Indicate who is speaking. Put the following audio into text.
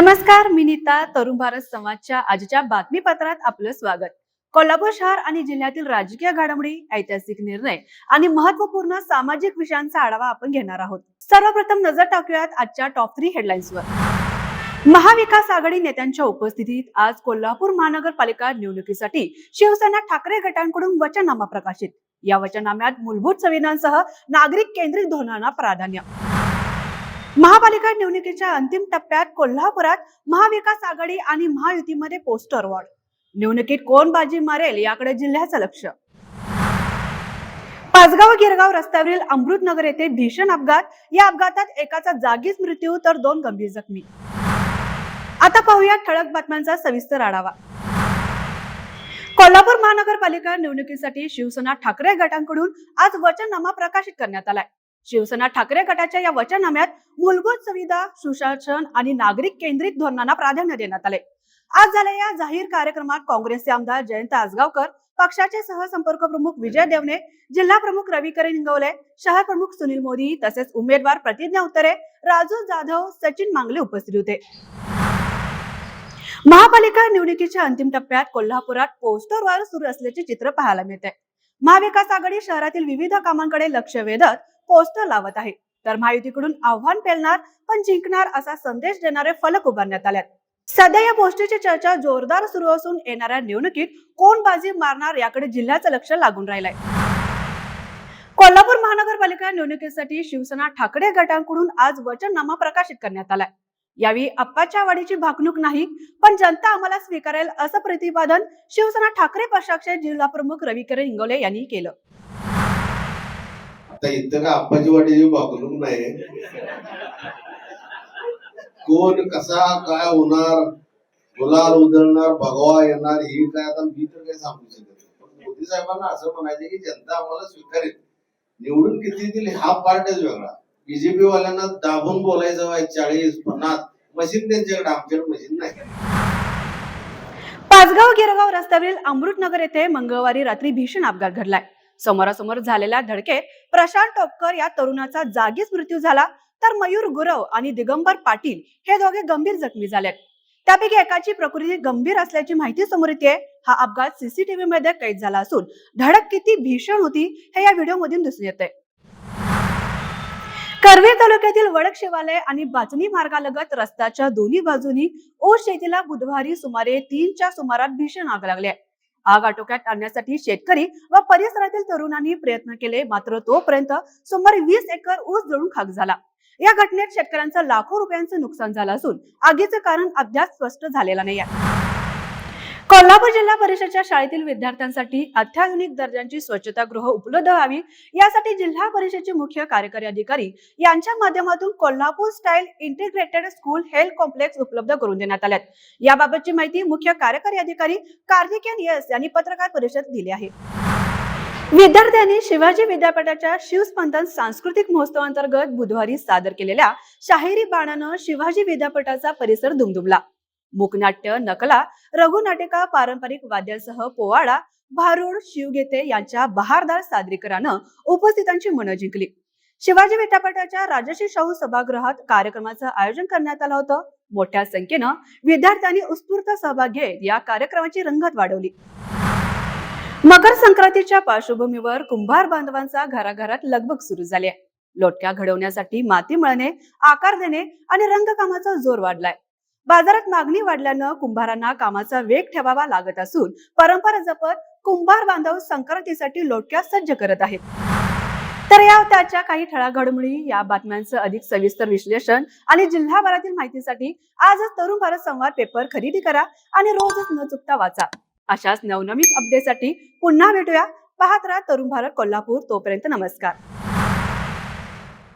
Speaker 1: नमस्कार, मी नीता. तरुण भारत संवादच्या आजच्या बातमीपत्रात आपलं स्वागत. कोल्हापूर शहर आणि जिल्ह्यातील राजकीय घडामोडी, ऐतिहासिक निर्णय आणि महत्त्वपूर्ण सामाजिक विषयांचा आढावा आपण घेणार आहोत. सर्वप्रथम नजर टाकूयात आजच्या टॉप 3 हेडलाईन्सवर. महाविकास आघाडी नेत्यांच्या उपस्थितीत आज कोल्हापूर महानगरपालिका निवडणुकीसाठी शिवसेना ठाकरे गटांकडून वचननामा प्रकाशित. या वचननाम्यात मूलभूत सुविधांसह नागरिक केंद्रित धोरणांना प्राधान्य. महापालिका निवडणुकीच्या अंतिम टप्प्यात कोल्हापुरात महाविकास आघाडी आणि महायुतीमध्ये पोस्टर वॉर. निवडणुकीत कोण बाजी मारेल याकडे जिल्ह्याचं लक्ष. पाचगाव गिरगाव रस्त्यावरील अमृतनगर येथे भीषण अपघात. या अपघातात एकाचा जागीच मृत्यू तर 2 गंभीर जखमी. आता पाहूया ठळक बातम्यांचा सविस्तर आढावा. कोल्हापूर महानगरपालिका निवडणुकीसाठी शिवसेना ठाकरे गटांकडून आज वचननामा प्रकाशित करण्यात आलाय. शिवसेना ठाकरे गटाच्या या वचननाम्यात मूलभूत सुविधा, सुशासन आणि नागरिक केंद्रित धोरणांना प्राधान्य देण्यात आले. आज झालेल्या या जाहीर कार्यक्रमात काँग्रेसचे आमदार जयंत आसगावकर, पक्षाचे सहसंपर्क प्रमुख विजय देवणे, जिल्हा प्रमुख रविकरण इंगवले, शहर प्रमुख सुनील मोदी तसेच उमेदवार प्रतिज्ञा उत्तरे, राजू जाधव, सचिन मांगले उपस्थित होते. महापालिका निवडणुकीच्या अंतिम टप्प्यात कोल्हापुरात पोस्टर वॉर सुरू असल्याचे चित्र पाहायला मिळते. महाविकास आघाडी शहरातील विविध कामांकडे लक्ष वेधत पोस्टर लावत आहे, तर महायुतीकडून आव्हान पेलणार पण जिंकणार असा संदेश देणारे फलक उभारण्यात आले. सध्या या पोस्टरची चर्चा जोरदार सुरू असून येणाऱ्या निवडणुकीत कोण बाजी मारणार याकडे जिल्ह्याचं लक्ष लागून राहिलंय. कोल्हापूर महानगरपालिका निवडणुकीसाठी शिवसेना ठाकरे गटांकडून आज वचननामा प्रकाशित करण्यात आलाय. यावेळी अप्पाच्या वाडीची भाकणूक नाही, पण जनता आम्हाला स्वीकारेल असं प्रतिपादन शिवसेना ठाकरे पक्षाचे जिल्हा प्रमुख रविकरण इंगवले यांनी केलं.
Speaker 2: आता इथं का अप्पाची वाटीची भाकणूक नाही. कोण कसा काय होणार, गुलाल उधळणार, भगवा येणार, हे काय आता मी तर काही सांगू शकत नाही. मोदी साहेबांना असं म्हणायचं की जनता आम्हाला स्वीकारेल. निवडून किती दिली हा पार्टच वेगळा. बीजेपी वाल्यांना दाबून बोलायचं 40-50 मशीन त्यांच्याकडे, आमच्याकडे मशीन नाही.
Speaker 1: पाचगाव गिरगाव रस्त्यावरील अमृतनगर येथे मंगळवारी रात्री भीषण अपघात घडलाय. समोरासमोर झालेल्या धडकेत प्रशांत टोपकर या तरुणाचा जागीच मृत्यू झाला, तर मयूर गुरव आणि दिगंबर पाटील हे दोघे गंभीर जखमी झालेत. त्यापैकी एकाची प्रकृती गंभीर असल्याची माहिती समोर येते. हा अपघात सीसीटीव्ही मध्ये कैद झाला असून धडक किती भीषण होती हे या व्हिडिओ मधून दिसून येते. करवीर तालुक्यातील वडक शिवालय आणि बाचणी मार्गालगत रस्त्याच्या दोन्ही बाजूनी ऊस शेतीला बुधवारी सुमारे 3च्या सुमारात भीषण आग लागली. आग आटोक्यात आणण्यासाठी शेतकरी व परिसरातील तरुणांनी प्रयत्न केले, मात्र तोपर्यंत सुमारे 20 एकर ऊस जळून खाक झाला. या घटनेत शेतकऱ्यांचं लाखो रुपयांचं नुकसान झालं असून आगीचे कारण अद्याप स्पष्ट झालेलं नाही. कोल्हापूर जिल्हा परिषदेच्या शाळेतील विद्यार्थ्यांसाठी अत्याधुनिक दर्जाची स्वच्छतागृह उपलब्ध व्हावी यासाठी जिल्हा परिषदेचे मुख्य कार्यकारी अधिकारी यांच्या माध्यमातून Kolhapur style integrated school health complex उपलब्ध करून देण्यात आल्यात. याबाबतची माहिती मुख्य कार्यकारी अधिकारी कार्तिकेय एस यांनी पत्रकार परिषदेत दिली आहे. विद्यार्थ्यांनी शिवाजी विद्यापीठाच्या शिवस्पंदन सांस्कृतिक महोत्सवांतर्गत बुधवारी सादर केलेल्या शाहिरी बाणानं शिवाजी विद्यापीठाचा परिसर दुमदुमला. मूकनाट्य, नकला, रघुनाटिका, पारंपरिक वाद्यांसह पोवाडा, भारुड, शिवगीते यांच्या बहारदार सादरीकरणानं उपस्थितांची मनं जिंकली. शिवाजी विद्यापीठाच्या राजश्री शाहू सभागृहात कार्यक्रमाचं आयोजन करण्यात आलं होतं. मोठ्या संख्येनं विद्यार्थ्यांनी उत्स्फूर्त सहभाग घेत या कार्यक्रमाची रंगत वाढवली. मकर संक्रांतीच्या पार्श्वभूमीवर कुंभार बांधवांचा घराघरात लगबग सुरू झाली आहे. लोटक्या घडवण्यासाठी माती मळणे, आकार देणे आणि रंगकामाचा जोर वाढलाय. बाजारात मागणी वाढल्यानं कुंभारांना कामाचा वेग ठेवावा लागत असून परंपरा जपत कुंभार बांधव संक्रांतीसाठी लोटक्या सज्ज करत आहेत. तर या त्याच्या काही ठळक घडामोडी, या बातम्यांचं अधिक सविस्तर विश्लेषण आणि जिल्हाभरातील माहितीसाठी आजच तरुण भारत संवाद पेपर खरेदी करा आणि रोजच न चुकता वाचा. अशाच नवनवीन अपडेटसाठी पुन्हा भेटूया. पाहत राहा तरुण भारत कोल्हापूर. तोपर्यंत नमस्कार.